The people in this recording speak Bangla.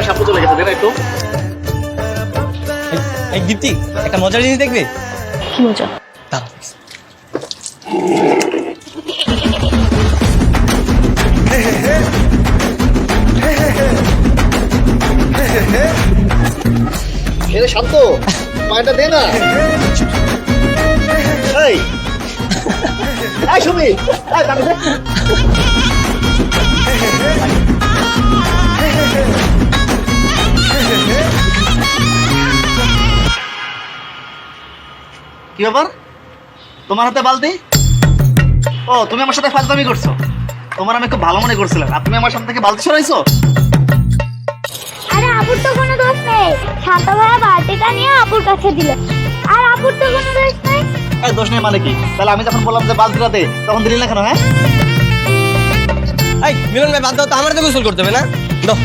সাপু চলে গেছে, দেনা একটু। এই দীপ্তি, একটা মজার জিনিস দেখবে? কি মজা? দাঁড়াও। এরে শান্ত, পায়টা দে না। এই এই সুমি, এই পানি দে। কি ব্যাপার, তোমার হাতে বালতি? ও, তুমি আমার সাথে ফাজলামি করছো। তোমার আমি খুব ভালো মনে করছিলাম, আর তুমি আমার সামনে থেকে বালতি সরাইছো। আরে আপুর তো কোনো দোষ নেই, শান্ত ভাইয়া বালতিটা নিয়ে আপুর কাছে দিল, আর আপুর তো কোনো দোষ নেই। এই দোষ নেই মানে কি? তাহলে আমি যখন বললাম যে বালতিটা দে, তখন দিলি না কেন? হ্যাঁ, এই মিলন ভাই, বাদ দাও তো, আমার তো গোসল করতে হবে না। দাও।